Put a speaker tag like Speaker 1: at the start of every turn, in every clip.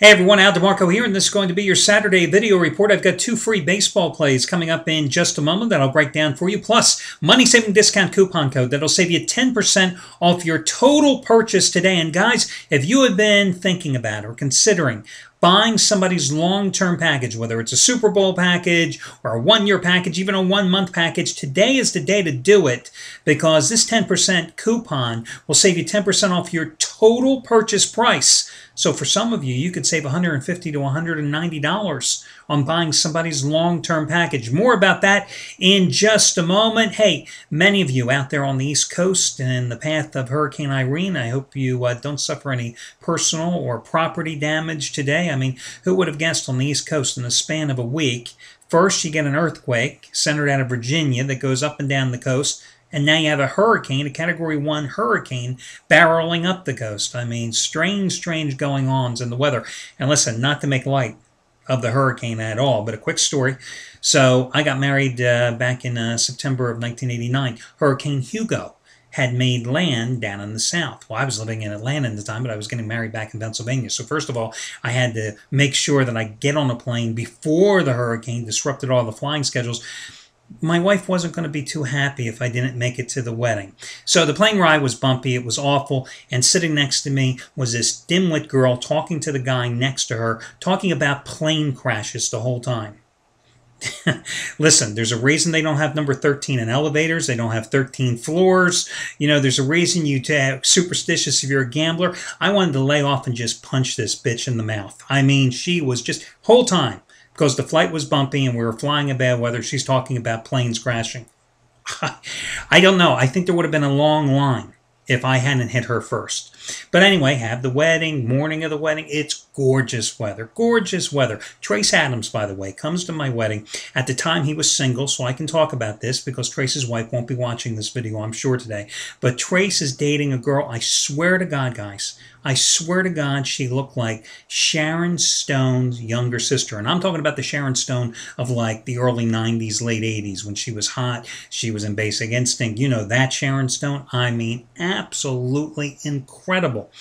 Speaker 1: Hey everyone, Al DeMarco here, and this is going to be your Saturday video report. I've got 2 free baseball plays coming up in just a moment that I'll break down for you, plus money-saving discount coupon code that'll save you 10% off your total purchase today. And guys, if you have been thinking about or considering buying somebody's long-term package, whether it's a Super Bowl package or a 1-year package, even a 1-month package, today is the day to do it because this 10% coupon will save you 10% off your total purchase price. So for some of you, you could save $150 to $190 on buying somebody's long-term package. More about that in just a moment. Hey, many of you out there on the East Coast in the path of Hurricane Irene, I hope you don't suffer any personal or property damage today. I mean, who would have guessed on the East Coast in the span of a week? First, you get an earthquake centered out of Virginia that goes up and down the coast. And now you have a hurricane, a Category 1 hurricane, barreling up the coast. I mean, strange going-ons in the weather. And listen, not to make light of the hurricane at all, but a quick story. So I got married back in September of 1989. Hurricane Hugo had made land down in the south. Well, I was living in Atlanta at the time, but I was getting married back in Pennsylvania. So first of all, I had to make sure that I get on a plane before the hurricane disrupted all the flying schedules. My wife wasn't going to be too happy if I didn't make it to the wedding. So the plane ride was bumpy. It was awful. And sitting next to me was this dimwit girl talking to the guy next to her, talking about plane crashes the whole time. Listen, there's a reason they don't have number 13 in elevators. They don't have 13 floors. You know, there's a reason you are superstitious if you're a gambler. I wanted to lay off and just punch this bitch in the mouth. I mean, she was just, whole time, because the flight was bumpy and we were flying in bad weather, she's talking about planes crashing. I don't know. I think there would have been a long line if I hadn't hit her first. But anyway, have the wedding, morning of the wedding. It's gorgeous weather, gorgeous weather. Trace Adams, by the way, comes to my wedding. At the time, he was single, so I can talk about this because Trace's wife won't be watching this video, I'm sure, today. But Trace is dating a girl, I swear to God, guys, I swear to God, she looked like Sharon Stone's younger sister. And I'm talking about the Sharon Stone of like the early 90s, late 80s, when she was hot. She was in Basic Instinct. You know that Sharon Stone? I mean, absolutely incredible.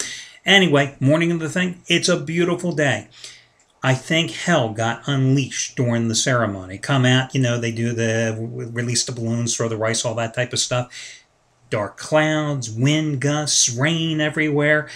Speaker 1: Anyway, morning of the thing, it's a beautiful day. I think hell got unleashed during the ceremony. Come out, you know, they do the release the balloons, throw the rice, all that type of stuff. Dark clouds, wind gusts, rain everywhere.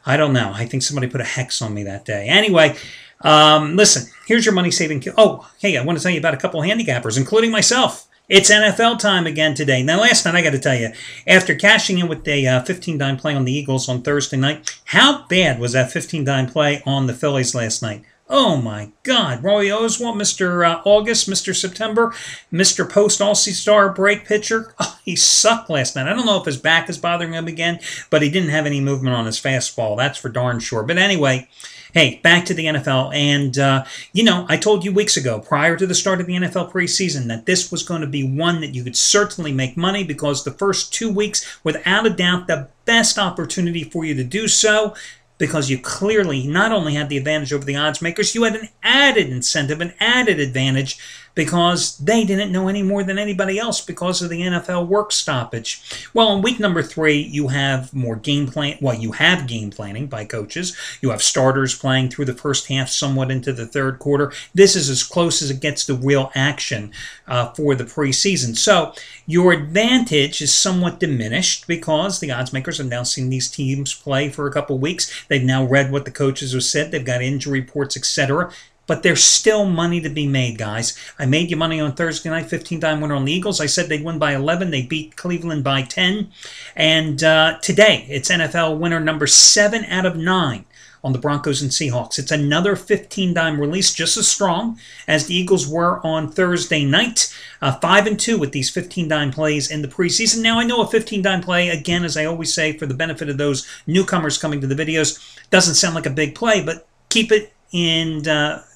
Speaker 1: I don't know. I think somebody put a hex on me that day. Anyway, listen, here's your money-saving... Oh, hey, I want to tell you about a couple of handicappers, including myself. It's NFL time again today. Now, last night, I got to tell you, after cashing in with a 15-dime play on the Eagles on Thursday night, how bad was that 15-dime play on the Phillies last night? Oh, my God. Roy Oswalt, Mr. August, Mr. September, Mr. Post-All-Star break pitcher. Oh, he sucked last night. I don't know if his back is bothering him again, but he didn't have any movement on his fastball. That's for darn sure. But anyway, hey, back to the NFL. And, you know, I told you weeks ago, prior to the start of the NFL preseason, that this was going to be one that you could certainly make money because the first 2 weeks, without a doubt, the best opportunity for you to do so, because you clearly not only had the advantage over the odds makers, you had an added incentive, an added advantage, because they didn't know any more than anybody else because of the NFL work stoppage. Well, in week number 3, you have more game plan. Well, you have game planning by coaches. You have starters playing through the first half, somewhat into the third quarter. This is as close as it gets to real action for the preseason. So your advantage is somewhat diminished because the odds makers have now seen these teams play for a couple weeks. They've now read what the coaches have said. They've got injury reports, etc. But there's still money to be made, guys. I made you money on Thursday night, 15-dime winner on the Eagles. I said they'd win by 11. They beat Cleveland by 10. And today, it's NFL winner number 7 out of 9 on the Broncos and Seahawks. It's another 15-dime release, just as strong as the Eagles were on Thursday night. 5-2 with these 15-dime plays in the preseason. Now, I know a 15-dime play, again, as I always say, for the benefit of those newcomers coming to the videos, doesn't sound like a big play, but keep it in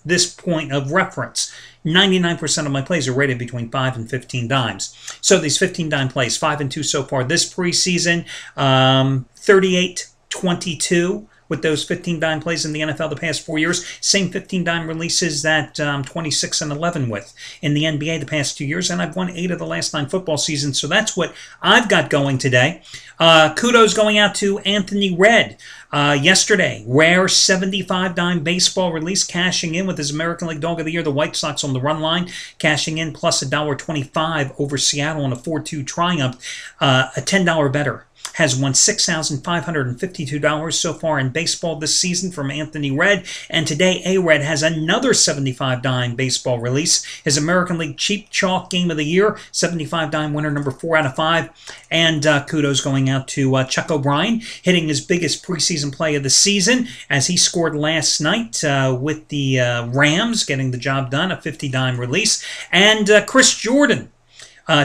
Speaker 1: this point of reference. 99% of my plays are rated between 5 and 15 dimes. So these 15-dime plays, 5-2 so far this preseason, 38-22 with those 15 dime plays in the NFL the past 4 years. Same 15 dime releases that 26-11 with in the NBA the past 2 years, and I've won 8 of the last 9 football seasons. So that's what I've got going today. Kudos going out to Anthony Red. Yesterday, rare 75 dime baseball release, cashing in with his American League Dog of the Year, the White Sox on the run line, cashing in plus $1.25 over Seattle on a 4-2 triumph, a $10 better. Has won $6,552 so far in baseball this season from Anthony Red. And today, A-Red has another 75 dime baseball release. His American League Cheap Chalk Game of the Year, 75 dime winner number 4 out of 5. And kudos going out to Chuck O'Brien, hitting his biggest preseason play of the season as he scored last night with the Rams, getting the job done, a 50 dime release. And Chris Jordan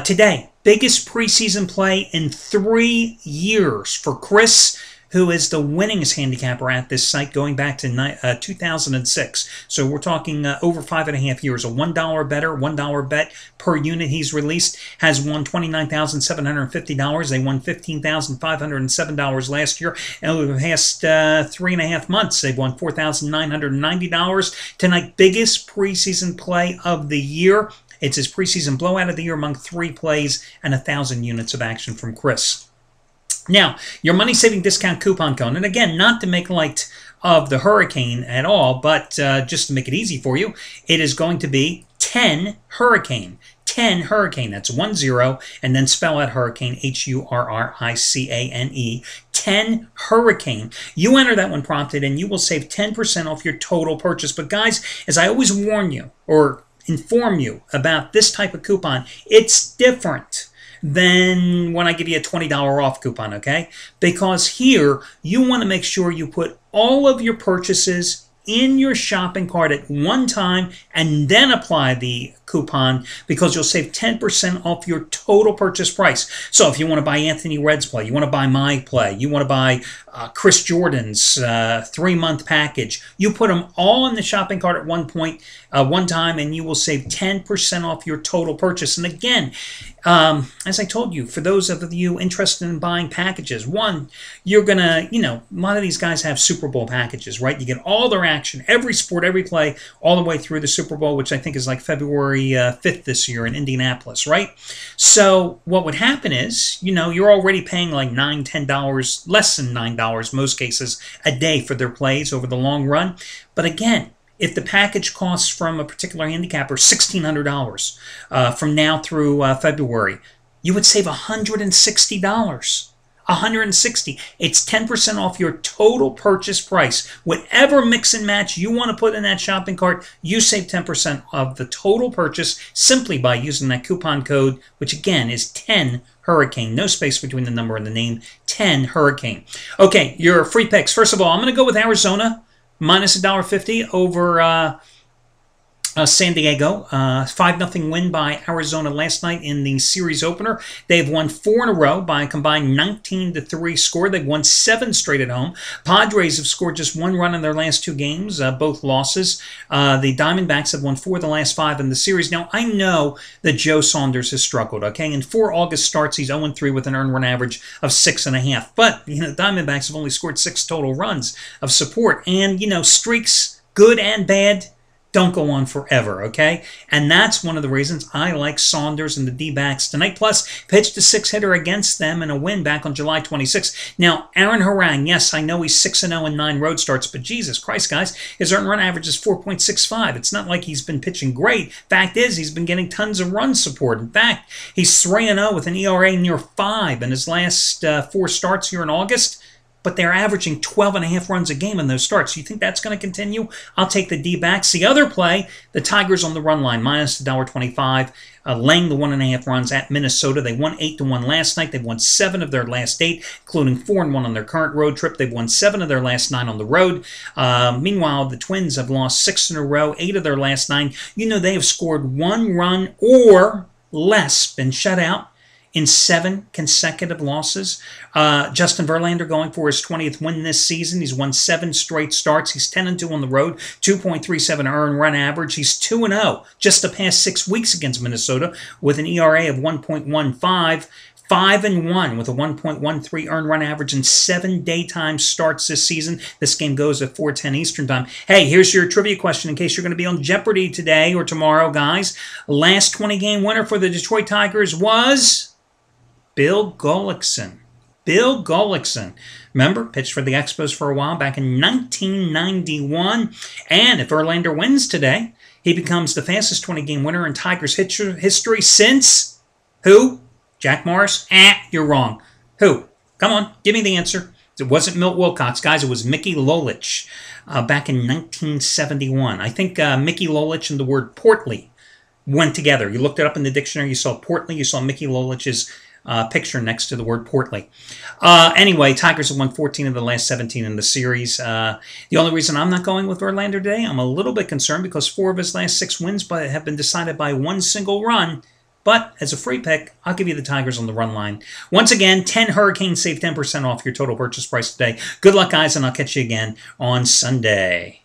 Speaker 1: today. Biggest preseason play in 3 years for Chris, who is the winningest handicapper at this site going back to 2006. So we're talking over 5.5 years. A $1 better, $1 bet per unit he's released has won $29,750. They won $15,507 last year. And over the past 3.5 months, they've won $4,990. Tonight, biggest preseason play of the year. It's his preseason blowout of the year among 3 plays and 1,000 units of action from Chris. Now, your money-saving discount coupon code, and again, not to make light of the hurricane at all, but just to make it easy for you, it is going to be 10 Hurricane. 10 Hurricane, that's 10, and then spell out Hurricane, Hurricane. 10 Hurricane. You enter that when prompted, and you will save 10% off your total purchase. But guys, as I always warn you, or inform you about this type of coupon, it's different than when I give you a $20 off coupon, okay? Because here, you want to make sure you put all of your purchases in your shopping cart at one time and then apply the coupon, because you'll save 10% off your total purchase price. So if you want to buy Anthony Red's play, you want to buy my play, you want to buy Chris Jordan's 3-month package, you put them all in the shopping cart at one time, and you will save 10% off your total purchase. And again, as I told you, for those of you interested in buying packages, one, you're going to, a lot of these guys have Super Bowl packages, right? You get all their action, every sport, every play, all the way through the Super Bowl, which I think is like February 5th this year in Indianapolis, right? So what would happen is, you're already paying like $9, $10, less than $9 most cases a day for their plays over the long run. But again, if the package costs from a particular handicapper $1,600 from now through February, you would save $160. $160. It's 10% off your total purchase price. Whatever mix and match you want to put in that shopping cart, you save 10% of the total purchase simply by using that coupon code, which again is 10 Hurricane. No space between the number and the name. 10 Hurricane. Okay, your free picks. First of all, I'm going to go with Arizona minus $1.50 over San Diego. 5-0 win by Arizona last night in the series opener. They've won 4 in a row by a combined 19-3 score. They've won 7 straight at home. Padres have scored just 1 run in their last 2 games, both losses. The Diamondbacks have won 4 of the last 5 in the series. Now, I know that Joe Saunders has struggled, okay? In 4 August starts, he's 0-3 with an earned run average of 6.5. But, the Diamondbacks have only scored 6 total runs of support. And, streaks, good and bad, don't go on forever, okay? And that's one of the reasons I like Saunders and the D-backs tonight. Plus, pitched a 6-hitter against them in a win back on July 26th. Now, Aaron Harang, yes, I know he's 6-0 in 9 road starts, but Jesus Christ, guys, his earned run average is 4.65. It's not like he's been pitching great. Fact is, he's been getting tons of run support. In fact, he's 3-0 with an ERA near 5 in his last 4 starts here in August. But they're averaging 12.5 runs a game in those starts. You think that's going to continue? I'll take the D-backs. The other play, the Tigers on the run line, minus $1.25, laying the 1.5 runs at Minnesota. They won 8-1 last night. They've won 7 of their last 8, including 4-1 on their current road trip. They've won 7 of their last 9 on the road. Meanwhile, the Twins have lost 6 in a row, 8 of their last 9. They have scored 1 run or less, been shut out in 7 consecutive losses. Justin Verlander going for his 20th win this season. He's won 7 straight starts. He's 10-2 on the road, 2.37 earned run average. He's 2-0 just the past 6 weeks against Minnesota with an ERA of 1.15. 5-1 with a 1.13 earned run average in 7 daytime starts this season. This game goes at 4:10 Eastern Time. Hey, here's your trivia question in case you're going to be on Jeopardy today or tomorrow, guys. Last 20-game winner for the Detroit Tigers was Bill Gullickson. Bill Gullickson. Remember, pitched for the Expos for a while back in 1991. And if Verlander wins today, he becomes the fastest 20-game winner in Tigers history since who? Jack Morris? You're wrong. Who? Come on, give me the answer. It wasn't Milt Wilcox, guys. It was Mickey Lolich back in 1971. I think Mickey Lolich and the word portly went together. You looked it up in the dictionary. You saw portly. You saw Mickey Lolich's picture next to the word portly. Anyway, Tigers have won 14 of the last 17 in the series. The only reason I'm not going with Verlander today, I'm a little bit concerned because 4 of his last 6 wins have been decided by 1 single run. But as a free pick, I'll give you the Tigers on the run line. Once again, 10 Hurricanes save 10% off your total purchase price today. Good luck, guys, and I'll catch you again on Sunday.